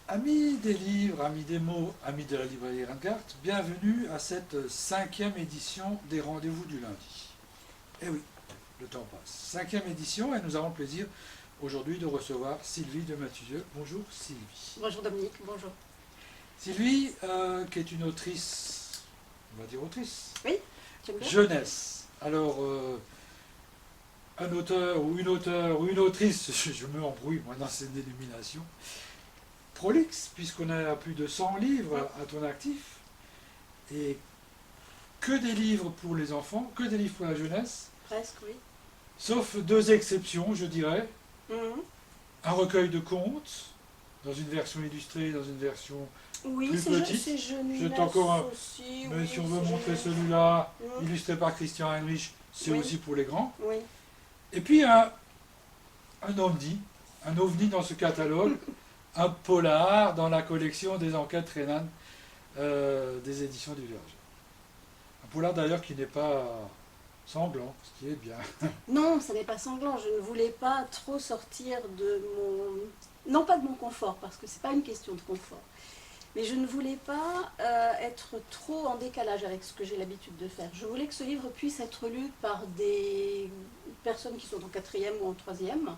Amis des livres, amis des mots, amis de la librairie Rengart, bienvenue à cette cinquième édition des Rendez-vous du lundi. Eh oui, le temps passe. Cinquième édition et nous avons le plaisir aujourd'hui de recevoir Sylvie de Mathusieux. Bonjour Sylvie. Bonjour Dominique, bonjour. Sylvie, qui est une autrice, on va dire autrice, Oui, tu aimes bien? jeunesse. Alors, un auteur ou une autrice, je me embrouille moi dans ces dénominations, prolixe, puisqu'on a plus de 100 livres à ton actif, et que des livres pour les enfants, que des livres pour la jeunesse, Presque, oui. sauf deux exceptions, je dirais. Mhm. Un recueil de contes, dans une version illustrée, dans une version Oui, plus petite. c'est jeunesse C'est encore un... aussi. Mais Oui, si on veut c'est montrer jeunesse. celui-là, Mhm. illustré par Christian Heinrich, c'est Oui. aussi pour les grands. Oui. Et puis un ovni dans ce catalogue, un polar dans la collection des enquêtes Renan des éditions du Verger. Un polar d'ailleurs qui n'est pas sanglant, ce qui est bien. Non, ça n'est pas sanglant. Je ne voulais pas trop sortir de mon... Non pas de mon confort, parce que c'est pas une question de confort. Mais je ne voulais pas être trop en décalage avec ce que j'ai l'habitude de faire. Je voulais que ce livre puisse être lu par des personnes qui sont en quatrième ou en troisième.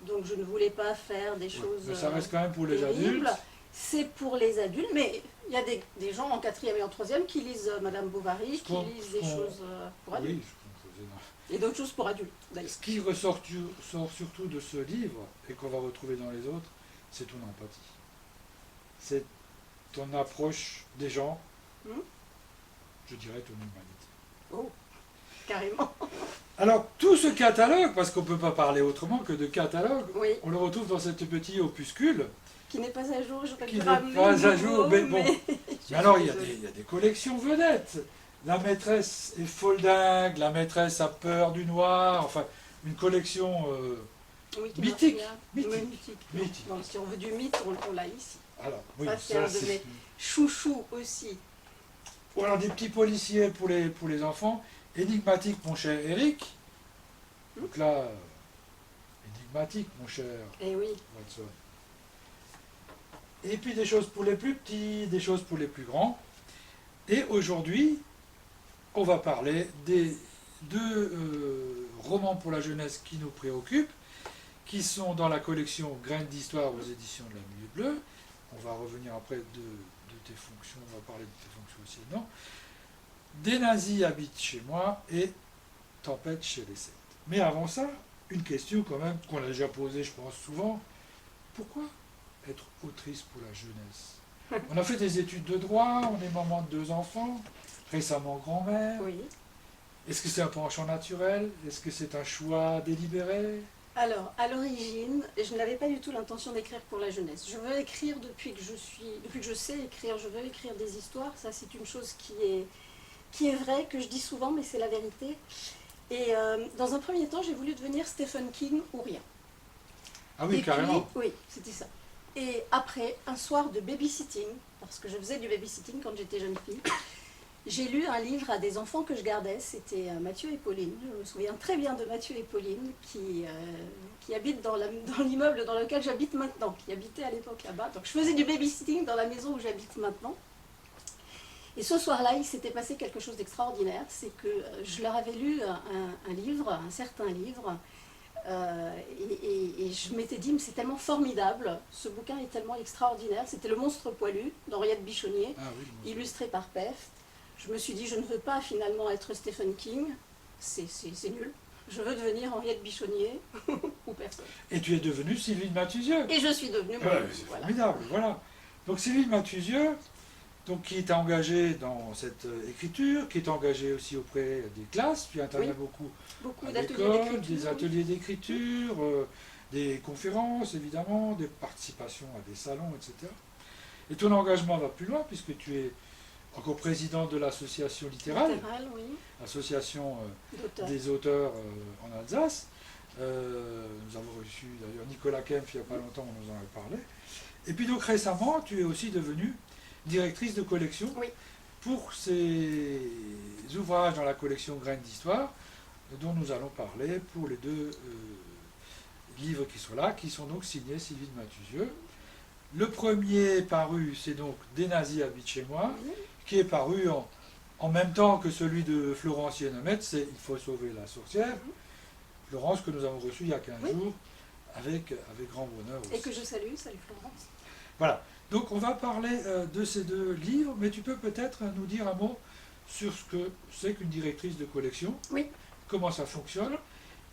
Donc je ne voulais pas faire des choses Mais ça reste quand même pour les terribles. adultes. C'est pour les adultes, mais il y a des gens en quatrième et en troisième qui lisent Madame Bovary, qui lisent des choses pour Oui, adultes. je comprends. Et d'autres choses pour adultes, d'ailleurs. Ce qui sort surtout de ce livre, et qu'on va retrouver dans les autres, c'est ton empathie. C'est ton approche des gens, Hmm. je dirais ton humanité. Oh, carrément. Alors, tout ce catalogue, parce qu'on ne peut pas parler autrement que de catalogue, Oui, on le retrouve dans cet petit opuscule, qui n'est pas à jour, je vais qui le n'est ramener pas à de jour, nouveau, mais bon. je Mais alors, suis il y a des collections vedettes. La maîtresse est folle dingue, la maîtresse a peur du noir, enfin, une collection oui, qui mythique, marche mythique, bien. Oui, mythique. mythique. Non, si on veut du mythe, on l'a ici. Alors, oui, Ça, c'est un de mes chouchous aussi. Ou alors des petits policiers pour les enfants, énigmatique, mon cher Eric. Donc là, énigmatique, mon cher Eh oui. Watson. Et puis des choses pour les plus petits, des choses pour les plus grands. Et aujourd'hui, on va parler des deux romans pour la jeunesse qui nous préoccupent, qui sont dans la collection Graines d'Histoire aux éditions de la Milieu Bleu. On va revenir après de tes fonctions, on va parler de tes fonctions aussi, non. Des nazis habitent chez moi et Tempête chez les Celtes. Mais avant ça, une question quand même qu'on a déjà posée, je pense, souvent. Pourquoi être autrice pour la jeunesse? On a fait des études de droit, on est maman de 2 enfants, récemment grand-mère. Oui. Est-ce que c'est un penchant naturel? Est-ce que c'est un choix délibéré? Alors, à l'origine, je n'avais pas du tout l'intention d'écrire pour la jeunesse. Je veux écrire depuis que je sais écrire, je veux écrire des histoires. Ça, c'est une chose qui est vraie, que je dis souvent, mais c'est la vérité. Et dans un premier temps, j'ai voulu devenir Stephen King ou rien. Ah oui, Et carrément. puis, oui, c'était ça. Et après, un soir de babysitting, parce que je faisais du babysitting quand j'étais jeune fille, j'ai lu un livre à des enfants que je gardais, c'était Mathieu et Pauline. Je me souviens très bien de Mathieu et Pauline qui habitent dans l'immeuble dans lequel j'habite maintenant, qui habitaient à l'époque là-bas. Donc je faisais du babysitting dans la maison où j'habite maintenant. Et ce soir-là, il s'était passé quelque chose d'extraordinaire, c'est que je leur avais lu un livre, un certain livre, et je m'étais dit, mais c'est tellement formidable, ce bouquin est tellement extraordinaire, c'était Le Monstre poilu d'Henriette Bichonnier, Ah oui, bon, illustré par Peft. Je me suis dit, je ne veux pas finalement être Stephen King, c'est nul. Je veux devenir Henriette Bichonnier ou personne. et tu es devenue Sylvie de Mathusieux. Et je suis devenue moi. C'est Voilà. formidable, voilà. Donc Sylvie de Mathusieux, donc, qui est engagée dans cette écriture, qui est engagée aussi auprès des classes, tu interviens beaucoup Beaucoup à d'ateliers l'école, d'écriture. des ateliers d'écriture, des conférences évidemment, des participations à des salons, etc. Et ton engagement va plus loin puisque tu es encore président de l'association littérale, Littéral, oui. association D'auteur. des auteurs en Alsace. Nous avons reçu d'ailleurs Nicolas Kempf il n'y a pas longtemps, on nous en a parlé. Et puis donc récemment, tu es aussi devenue directrice de collection Oui. pour ces ouvrages dans la collection Graines d'Histoire dont nous allons parler pour les deux livres qui sont là, qui sont donc signés Sylvie de Mathusieux. Le premier paru, c'est donc Des nazis habitent chez moi, Oui. qui est paru en même temps que celui de Florence Yennemet, c'est Il faut sauver la sorcière. Mhm. Florence que nous avons reçue il y a 15 Oui. jours, avec grand bonheur aussi. Et que je salue, salut Florence. Voilà, donc on va parler de ces deux livres, mais tu peux peut-être nous dire un mot sur ce que c'est qu'une directrice de collection, Oui. comment ça fonctionne,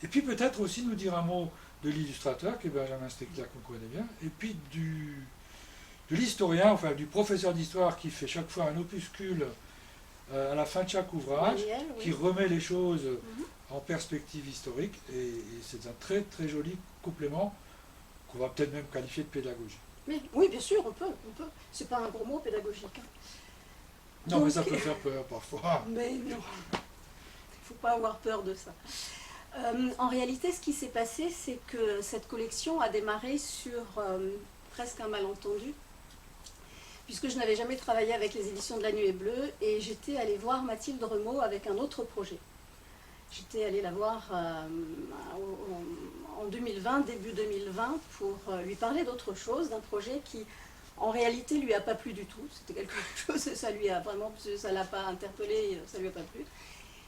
et puis peut-être aussi nous dire un mot de l'illustrateur, qui est Benjamin Strickler, qu'on connaît bien, et puis de l'historien, enfin du professeur d'histoire qui fait chaque fois un opuscule à la fin de chaque ouvrage, Daniel, oui. qui remet les choses Mhm. en perspective historique, et c'est un très très joli complément qu'on va peut-être même qualifier de pédagogie. Mais, oui, bien sûr, on peut. C'est pas un gros mot pédagogique. Hein. Non, mais Donc, ça peut faire peur parfois. Mais non, il ne faut pas avoir peur de ça. En réalité, ce qui s'est passé, c'est que cette collection a démarré sur presque un malentendu, puisque je n'avais jamais travaillé avec les éditions de La Nuée Bleue, et j'étais allée voir Mathilde Remeau avec un autre projet. J'étais allée la voir en 2020, début 2020, pour lui parler d'autre chose, d'un projet qui, en réalité, lui a pas plu du tout. C'était quelque chose, ça lui a vraiment, ça l'a pas interpellé, ça lui a pas plu.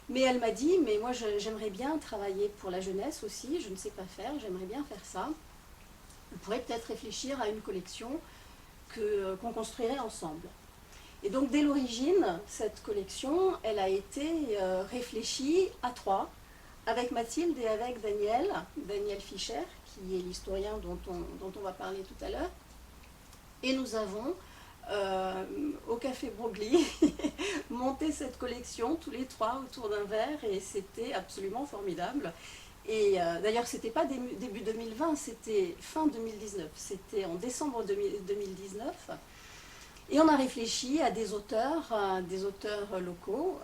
Mais elle m'a dit, mais moi j'aimerais bien travailler pour la jeunesse aussi, je ne sais pas faire, j'aimerais bien faire ça. On pourrait peut-être réfléchir à une collection qu'on construirait ensemble. Et donc dès l'origine, cette collection, elle a été réfléchie à trois, avec Mathilde et avec Daniel Fischer, qui est l'historien dont on va parler tout à l'heure. Et nous avons, au Café Broglie, monté cette collection, tous les trois, autour d'un verre, et c'était absolument formidable. Et d'ailleurs, c'était pas début 2020, c'était fin 2019, c'était en décembre 2019. Et on a réfléchi à des auteurs locaux.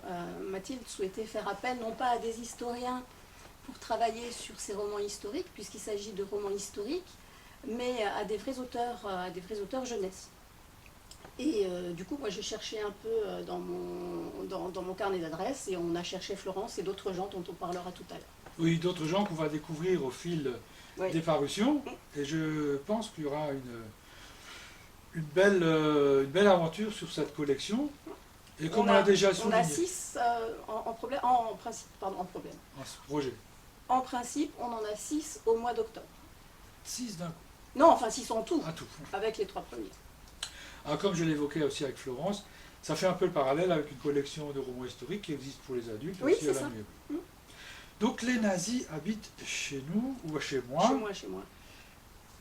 Mathilde souhaitait faire appel non pas à des historiens pour travailler sur ces romans historiques, puisqu'il s'agit de romans historiques, mais à des vrais auteurs jeunesse. Et du coup, moi j'ai cherché un peu dans mon carnet d'adresses, et on a cherché Florence et d'autres gens dont on parlera tout à l'heure. Oui, d'autres gens qu'on va découvrir au fil Oui. des parutions, et je pense qu'il y aura une belle aventure sur cette collection. Et comme on a déjà souligné, on a 6 en principe. en ce projet, En principe, on en a 6 au mois d'octobre. 6 d'un coup, Non, enfin 6 en tout, à tout. avec les 3 premiers. Alors, comme je l'évoquais aussi avec Florence, ça fait un peu le parallèle avec une collection de romans historiques qui existe pour les adultes Oui, aussi à c'est La ça. Nuée Bleue. Donc les nazis habitent chez nous, ou chez moi. Chez moi.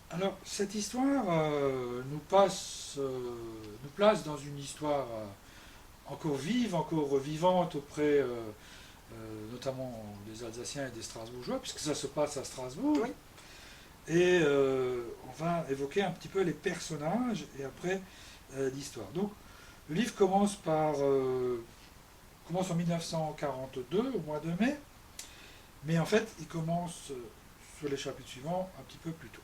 Alors cette histoire nous place dans une histoire encore vive, encore vivante auprès notamment des Alsaciens et des Strasbourgeois, puisque ça se passe à Strasbourg. Oui. Et on va évoquer un petit peu les personnages et après l'histoire. Donc le livre commence en 1942, au mois de mai, mais en fait il commence sur les chapitres suivants un petit peu plus tôt.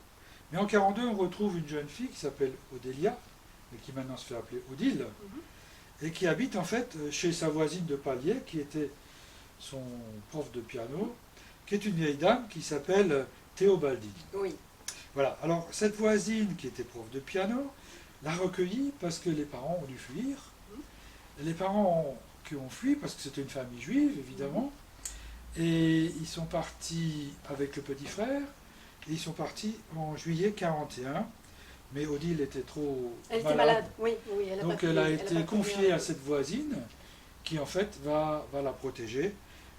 Mais en 1942, on retrouve une jeune fille qui s'appelle Odélia, mais qui maintenant se fait appeler Odile, et qui habite en fait chez sa voisine de palier, qui était son prof de piano, qui est une vieille dame qui s'appelle Théobaldine. Oui. Voilà, alors cette voisine qui était prof de piano l'a recueillie parce que les parents ont dû fuir. Les parents qui ont fui parce que c'était une famille juive, évidemment, et ils sont partis avec le petit frère, et ils sont partis en juillet 1941, mais Odile était trop Elle était malade, oui, elle a donc pas pu- elle a a été pas pu confiée venir. à cette voisine qui en fait va la protéger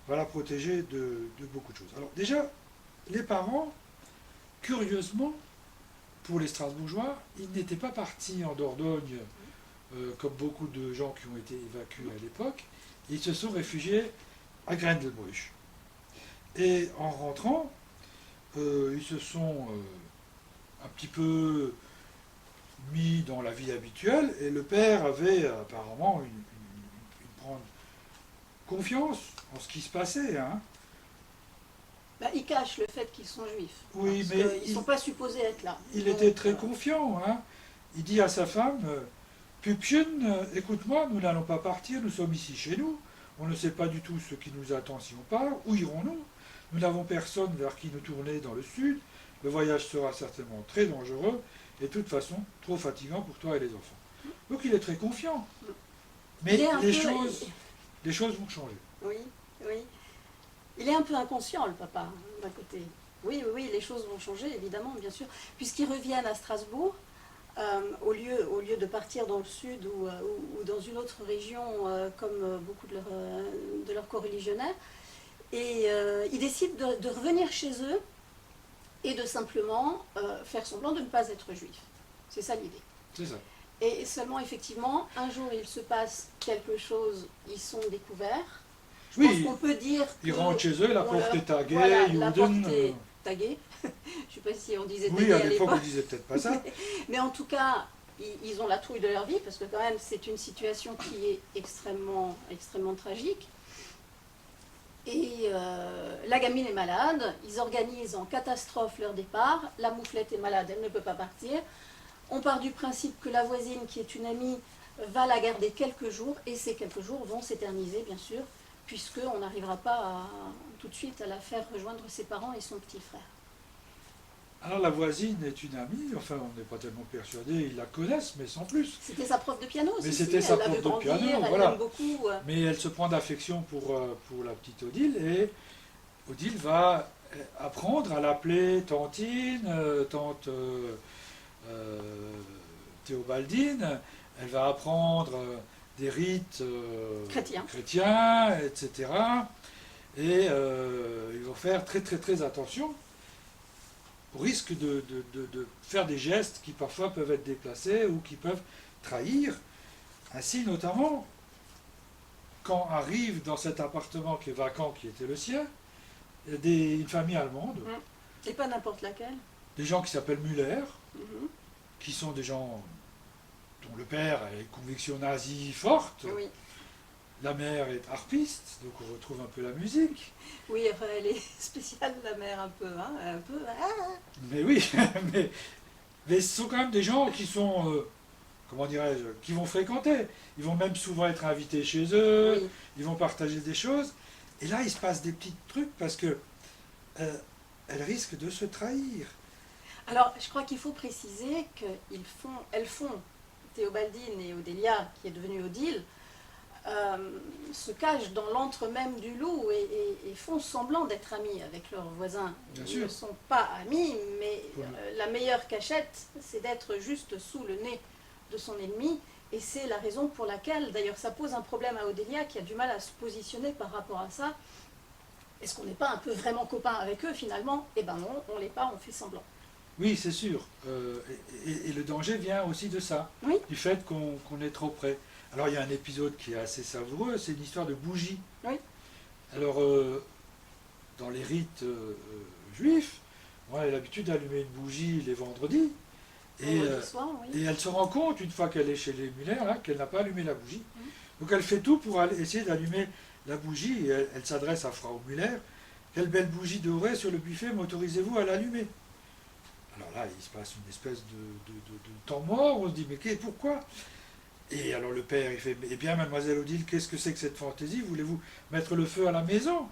de beaucoup de choses. Alors déjà, les parents, curieusement, pour les Strasbourgeois, ils n'étaient pas partis en Dordogne comme beaucoup de gens qui ont été évacués à l'époque, ils se sont réfugiés à Grendelbruch. Et en rentrant, ils se sont un petit peu mis dans la vie habituelle, et le père avait apparemment une grande confiance en ce qui se passait. Hein. Ils cachent le fait qu'ils sont juifs. Oui, parce mais qu'ils ne sont pas supposés être là. il Donc, était très confiant. Hein. Il dit à sa femme, Püppchen, écoute-moi, nous n'allons pas partir, nous sommes ici chez nous, on ne sait pas du tout ce qui nous attend si on part, où irons-nous? Nous n'avons personne vers qui nous tourner dans le sud, le voyage sera certainement très dangereux, et de toute façon trop fatigant pour toi et les enfants. Donc il est très confiant. Mais Il est un les peu- choses vont changer. Oui, oui. Il est un peu inconscient, le papa, hein, d'un côté. Oui, oui, oui, les choses vont changer, évidemment, bien sûr. Puisqu'ils reviennent à Strasbourg, au lieu de partir dans le sud ou dans une autre région, comme beaucoup de leurs coreligionnaires, et ils décident de revenir chez eux et de simplement faire semblant de ne pas être juifs. C'est ça l'idée. C'est ça. Et seulement, effectivement, un jour, il se passe quelque chose, ils sont découverts. Je pense Oui, qu'on peut dire ils que rentrent chez eux, la on porte leur- est taguée, voilà, la porte Juden. est taguée. Je ne sais pas si on disait Oui, taguée à à l'époque, on l'époque. disait peut-être pas ça. Mais en tout cas, ils ont la trouille de leur vie, parce que quand même, c'est une situation qui est extrêmement, extrêmement tragique. Et la gamine est malade, ils organisent en catastrophe leur départ, la mouflette est malade, elle ne peut pas partir. On part du principe que la voisine, qui est une amie, va la garder quelques jours, et ces quelques jours vont s'éterniser, bien sûr, puisqu'on n'arrivera pas tout de suite à la faire rejoindre ses parents et son petit frère. Alors la voisine est une amie, enfin on n'est pas tellement persuadé, ils la connaissent, mais sans plus. C'était sa prof de piano aussi. Mais c'était sa Elle la prof veut de grandir, piano, elle voilà. l'aime beaucoup. Mais elle se prend d'affection pour la petite Odile, et Odile va apprendre à l'appeler Tantine, tante Théobaldine. Elle va apprendre des rites chrétiens, etc. Et ils vont faire très très très attention au risque de faire des gestes qui parfois peuvent être déplacés ou qui peuvent trahir. Ainsi notamment, quand arrive dans cet appartement qui est vacant, qui était le sien, une famille allemande, Et pas n'importe laquelle. des gens qui s'appellent Müller, Mhm. qui sont des gens dont le père a une conviction nazie forte. Oui. La mère est harpiste, donc on retrouve un peu la musique. Oui, enfin, elle est spéciale, la mère, un peu. Hein, un peu. Mais oui, mais ce sont quand même des gens qui sont, comment dirais-je, qui vont fréquenter. Ils vont même souvent être invités chez eux, Oui. ils vont partager des choses. Et là, il se passe des petits trucs parce que elles risquent de se trahir. Alors, je crois qu'il faut préciser elles font, Théobaldine et Odélia, qui est devenue Odile, se cachent dans l'antre même du loup et font semblant d'être amis avec leurs voisins. Bien Ils sûr. ne sont pas amis, mais Voilà. la meilleure cachette, c'est d'être juste sous le nez de son ennemi. Et c'est la raison pour laquelle, d'ailleurs, ça pose un problème à Odélia qui a du mal à se positionner par rapport à ça. Est-ce qu'on n'est pas un peu vraiment copains avec eux finalement? Eh ben non, on l'est pas, on fait semblant. Oui, c'est sûr. Et le danger vient aussi de ça, Oui. du fait qu'on est trop près. Alors il y a un épisode qui est assez savoureux, c'est une histoire de bougie. Oui. Alors, dans les rites juifs, on a l'habitude d'allumer une bougie les vendredis. Et, Vendredi soir, oui. et elle se rend compte, une fois qu'elle est chez les Muller, là, qu'elle n'a pas allumé la bougie. Mhm. Donc elle fait tout pour essayer d'allumer la bougie. Et elle s'adresse à Frau Müller. Quelle belle bougie dorée sur le buffet, m'autorisez-vous à l'allumer? Alors là, il se passe une espèce de temps mort. On se dit, mais pourquoi? Et alors le père, il fait, eh bien, mademoiselle Odile, qu'est-ce que c'est que cette fantaisie? Voulez-vous mettre le feu à la maison?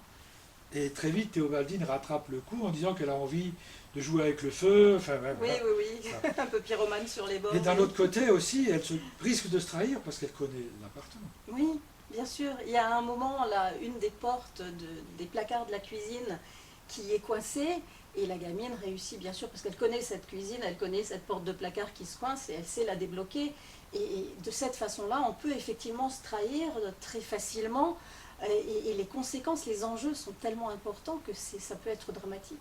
Et très vite, Théobaldine rattrape le coup en disant qu'elle a envie de jouer avec le feu. Enfin, Oui, voilà. oui, oui. Un peu pyromane sur les bords. Et d'un oui. autre côté aussi, elle risque de se trahir parce qu'elle connaît l'appartement. Oui, bien sûr. Il y a un moment, là, une des portes des placards de la cuisine qui est coincée. Et la gamine réussit, bien sûr, parce qu'elle connaît cette cuisine, elle connaît cette porte de placard qui se coince et elle sait la débloquer. Et de cette façon-là, on peut effectivement se trahir très facilement. Et les conséquences, les enjeux sont tellement importants que ça peut être dramatique.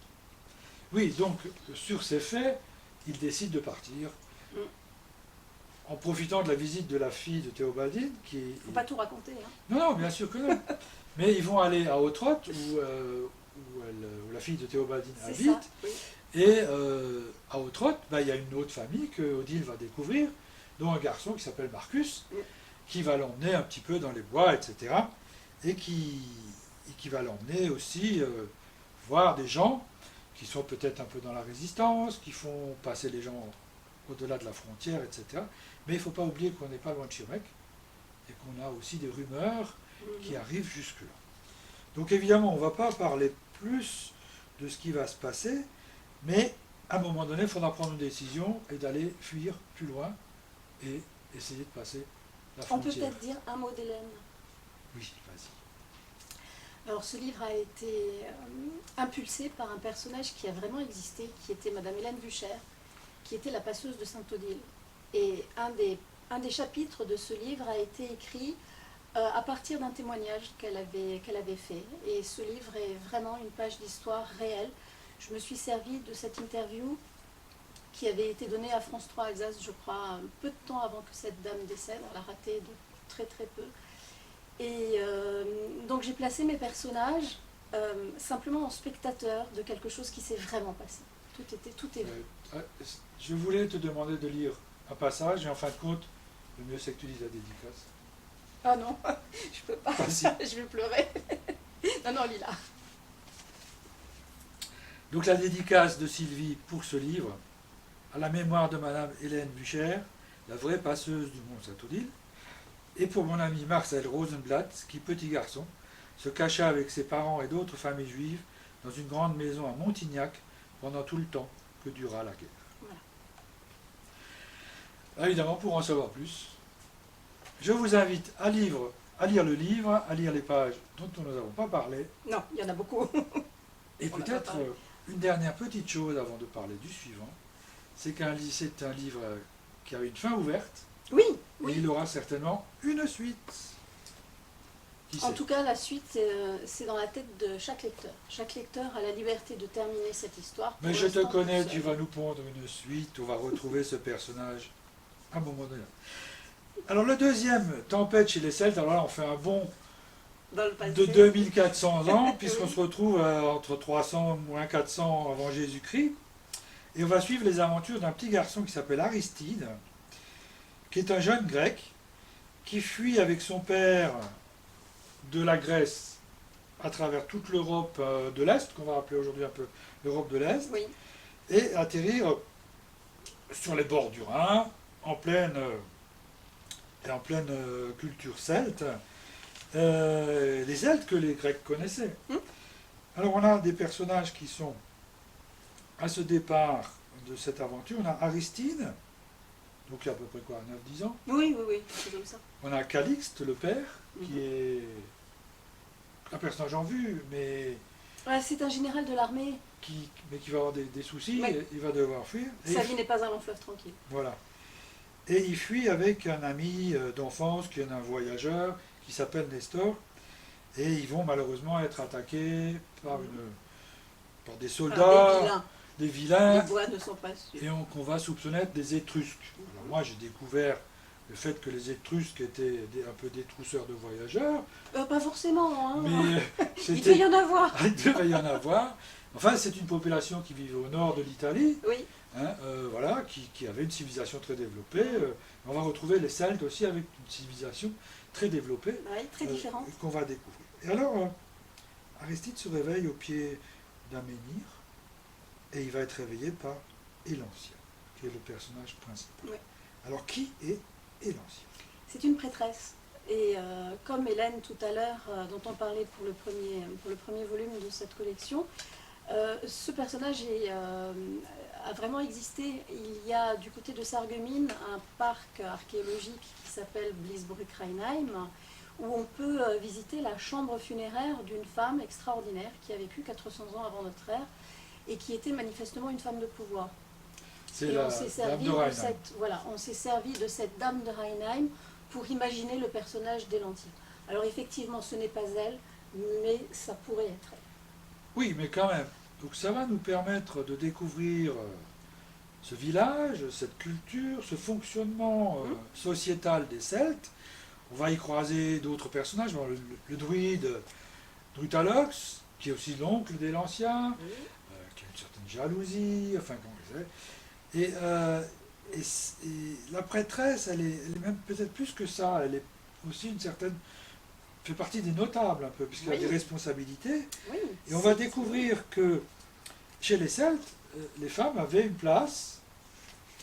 Oui, donc sur ces faits, il décide de partir Mm. en profitant de la visite de la fille de Théobaldine qui Il ne faut pas tout raconter. Hein. Non, non, bien sûr que non. Mais ils vont aller à Autrotte où la fille de Théobaldine C'est habite. ça, oui. Et à Autrotte, il y a une autre famille que Odile va découvrir, dont un garçon qui s'appelle Marcus, Mm. qui va l'emmener un petit peu dans les bois, etc. Et qui va l'emmener aussi voir des gens qui sont peut-être un peu dans la résistance, qui font passer les gens au-delà de la frontière, etc. Mais il ne faut pas oublier qu'on n'est pas loin de Schirmeck et qu'on a aussi des rumeurs qui arrivent jusque-là. Donc évidemment, on ne va pas parler plus de ce qui va se passer, mais à un moment donné, il faudra prendre une décision et d'aller fuir plus loin et essayer de passer la On peut frontière. peut-être dire un mot d'Hélène. Oui, vas-y. Alors ce livre a été impulsé par un personnage qui a vraiment existé, qui était Madame Hélène Vucher, qui était la passeuse de Sainte-Odile. Et un des chapitres de ce livre a été écrit à partir d'un témoignage qu'elle avait fait. Et ce livre est vraiment une page d'histoire réelle. Je me suis servie de cette interview qui avait été donnée à France 3 Alsace, je crois, un peu de temps avant que cette dame décède. Elle a raté de très très peu. Et donc j'ai placé mes personnages simplement en spectateurs de quelque chose qui s'est vraiment passé. Tout est vrai. Je voulais te demander de lire un passage et en fin de compte, le mieux c'est que tu lises la dédicace. Ah non, je peux pas, Ah, si. je vais pleurer. Non, Lila. Donc la dédicace de Sylvie pour ce livre, à la mémoire de Madame Hélène Vucher, la vraie passeuse du Mont Saint-Odile, et pour mon ami Marcel Rosenblatt, qui, petit garçon, se cacha avec ses parents et d'autres familles juives dans une grande maison à Montignac pendant tout le temps que dura la guerre. Voilà. Évidemment, pour en savoir plus, je vous invite à lire le livre, à lire les pages dont nous n'avons pas parlé, Non, il y en a beaucoup. et On n'a pas peut-être parlé. une dernière petite chose avant de parler du suivant, c'est c'est un livre qui a une fin ouverte, Oui, et oui. il aura certainement une suite. Qui En sait? tout cas, la suite, c'est dans la tête de chaque lecteur. Chaque lecteur a la liberté de terminer cette histoire. Mais pour je te l'instant, connais, tout tu seul. vas nous pondre une suite, on va retrouver ce personnage à un moment donné. Alors le deuxième, Tempête chez les Celtes, alors là on fait un bond Dans le passé. de 2400 ans, puisqu'on Oui. se retrouve entre 300 moins 400 avant Jésus-Christ, et on va suivre les aventures d'un petit garçon qui s'appelle Aristide, qui est un jeune grec, qui fuit avec son père de la Grèce à travers toute l'Europe de l'Est, qu'on va appeler aujourd'hui un peu l'Europe de l'Est, Oui, et atterrir sur les bords du Rhin, en pleine culture celte, les Celtes que les Grecs connaissaient. Alors on a des personnages qui sont à ce départ de cette aventure. On a Aristide, donc il y a à peu près quoi, 9-10 ans. oui, c'est comme ça. On a Calixte, le père, qui est un personnage en vue, mais Ouais, c'est un général de l'armée. qui va avoir des soucis, Oui. et il va devoir fuir. Et Sa vie n'est pas un long fleuve tranquille. voilà. Et il fuit avec un ami d'enfance qui est un voyageur qui s'appelle Nestor. Et ils vont malheureusement être attaqués par des Par soldats, des des vilains. vilains, Les voix ne sont pas sûres. et qu'on va soupçonner être des Étrusques. Alors moi j'ai découvert le fait que les Étrusques étaient un peu des trousseurs de voyageurs, Pas forcément, hein. mais Il peut y c'était... en avoir. Il devait y en avoir. Enfin, c'est une population qui vivait au nord de l'Italie, Oui, hein, voilà, qui avait une civilisation très développée. On va retrouver les Celtes aussi avec une civilisation très développée, oui, très différente. qu'on va découvrir. Et alors, Aristide se réveille au pied d'un menhir, et il va être réveillé par Élancia, qui est le personnage principal. Oui. Alors, qui est Élancia? C'est une prêtresse. Et comme Hélène tout à l'heure, dont on parlait pour le premier volume de cette collection, ce personnage a vraiment existé. Il y a du côté de Sarreguemines un parc archéologique qui s'appelle Bliesbrück-Rheinheim, où on peut visiter la chambre funéraire d'une femme extraordinaire qui a vécu 400 ans avant notre ère et qui était manifestement une femme de pouvoir. C'est Et la on s'est dame servi de de Rheinheim. on s'est servi de cette dame de Rheinheim pour imaginer le personnage d'Élantia. Alors effectivement, ce n'est pas elle, mais ça pourrait être elle. Oui, mais quand même. Donc ça va nous permettre de découvrir ce village, cette culture, ce fonctionnement sociétal des Celtes. On va y croiser d'autres personnages, le druide Drutalox, qui est aussi l'oncle d'Élancia, qui a une certaine jalousie, enfin comment on disait. Et la prêtresse, elle est même peut-être plus que ça, elle est aussi fait partie des notables un peu, puisqu'elle a Oui. des responsabilités. Oui, Et on va découvrir que chez les Celtes, les femmes avaient une place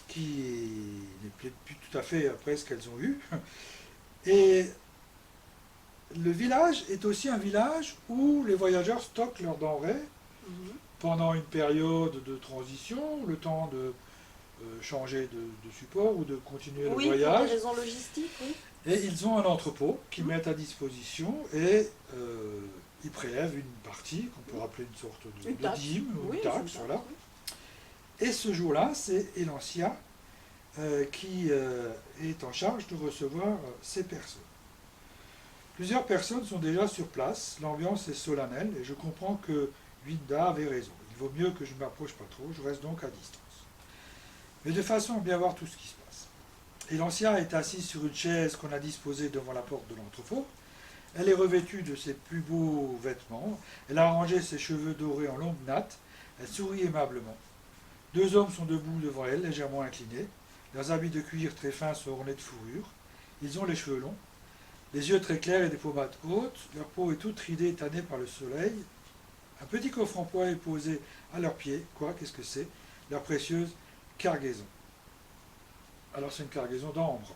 qui n'est plus tout à fait après ce qu'elles ont eu. Et le village est aussi un village où les voyageurs stockent leurs denrées pendant une période de transition, le temps de changer de support ou de continuer le Oui, pour voyage. des raisons logistiques, oui. Et ils ont un entrepôt qu'ils mettent à disposition et ils prélèvent une partie, qu'on peut rappeler une sorte Une de taxe. dîme ou Oui, une c'est taxe. ça, Voilà. oui. Et ce jour-là, c'est Elancia qui est en charge de recevoir ces personnes. Plusieurs personnes sont déjà sur place, l'ambiance est solennelle et je comprends que Winda avait raison. Il vaut mieux que je ne m'approche pas trop, je reste donc à distance. Mais de façon à bien voir tout ce qui se passe. Elancia est assise sur une chaise qu'on a disposée devant la porte de l'entrepôt. Elle est revêtue de ses plus beaux vêtements. Elle a arrangé ses cheveux dorés en longues nattes. Elle sourit aimablement. Deux hommes sont debout devant elle, légèrement inclinés. Leurs habits de cuir très fins sont ornés de fourrure. Ils ont les cheveux longs, les yeux très clairs et des pommettes hautes. Leur peau est toute ridée et tannée par le soleil. Un petit coffre en bois est posé à leurs pieds. Quoi, qu'est-ce que c'est? Leur précieuse cargaison. Alors c'est une cargaison d'ambre.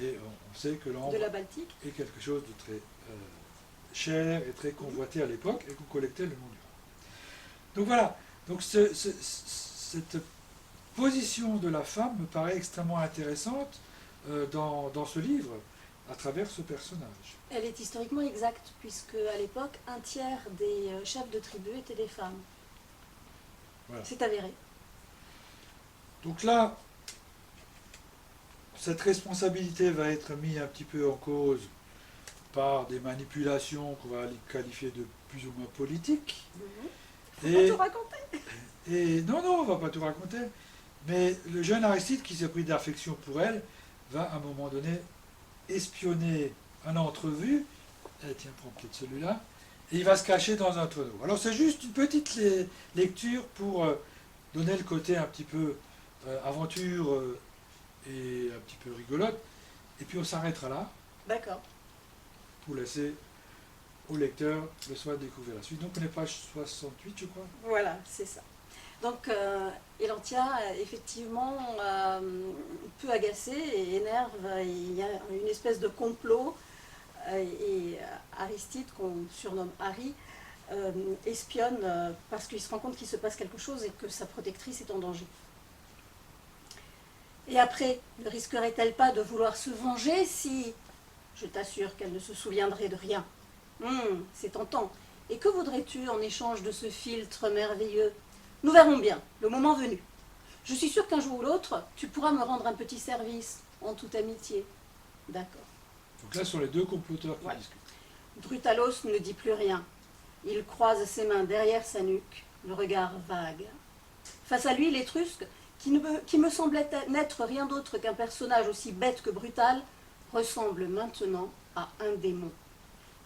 Et on sait que l'ambre De la Baltique. est quelque chose de très cher et très convoité à l'époque et qu'on collectait le long du Rhin. Donc voilà, donc cette position de la femme me paraît extrêmement intéressante dans ce livre, à travers ce personnage. Elle est historiquement exacte, puisque à l'époque, un tiers des chefs de tribu étaient des femmes. Voilà. C'est avéré. Donc là, cette responsabilité va être mise un petit peu en cause par des manipulations qu'on va qualifier de plus ou moins politiques. Faut pas tout raconter. Et non, on va pas tout raconter. Mais le jeune Aristide, qui s'est pris d'affection pour elle, va à un moment donné espionner un entrevue. Eh, tiens, prends peut-être celui-là. Et il va se cacher dans un tonneau. Alors c'est juste une petite lecture pour donner le côté un petit peu aventure et un petit peu rigolote. Et puis on s'arrêtera là D'accord. pour laisser au lecteur le soin de découvrir la suite. Donc on est page 68, je crois. Voilà, c'est ça. Donc, Elancia, effectivement, peut agacer et énerve. Il y a une espèce de complot. Et Aristide, qu'on surnomme Harry, espionne parce qu'il se rend compte qu'il se passe quelque chose et que sa protectrice est en danger. Et après, ne risquerait-elle pas de vouloir se venger si... Je t'assure qu'elle ne se souviendrait de rien. C'est tentant. Et que voudrais-tu en échange de ce filtre merveilleux? Nous verrons bien, le moment venu. Je suis sûre qu'un jour ou l'autre, tu pourras me rendre un petit service, en toute amitié. D'accord. Donc là, ce sont les deux comploteurs qui Voilà. discutent. Brutalos ne dit plus rien. Il croise ses mains derrière sa nuque, le regard vague. Face à lui, l'Étrusque, qui me semblait n'être rien d'autre qu'un personnage aussi bête que brutal, ressemble maintenant à un démon.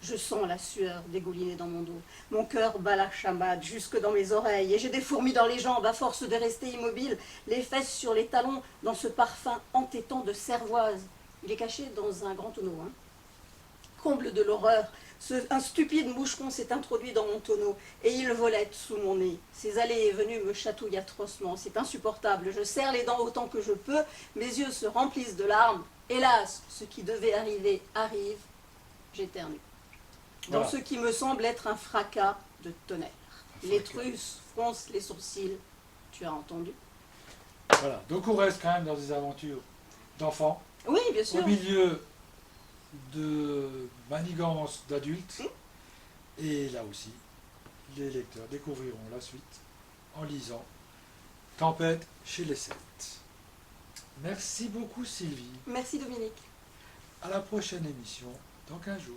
Je sens la sueur dégouliner dans mon dos. Mon cœur bat la chamade jusque dans mes oreilles et j'ai des fourmis dans les jambes à force de rester immobile, les fesses sur les talons dans ce parfum entêtant de cervoise. Il est caché dans un grand tonneau. Comble de l'horreur, un stupide moucheron s'est introduit dans mon tonneau et il volette sous mon nez. Ses allées et venues me chatouillent atrocement. C'est insupportable. Je serre les dents autant que je peux. Mes yeux se remplissent de larmes. Hélas, ce qui devait arriver arrive. J'éternue. Dans Voilà. ce qui me semble être un fracas de tonnerre. L'Étrusque fronce les sourcils. Tu as entendu? Voilà. Donc on reste quand même dans des aventures d'enfants, Oui, bien sûr. au milieu de manigances d'adultes. Et là aussi, les lecteurs découvriront la suite en lisant Tempête chez les Celtes. Merci beaucoup Sylvie. Merci Dominique. À la prochaine émission dans 15 jours.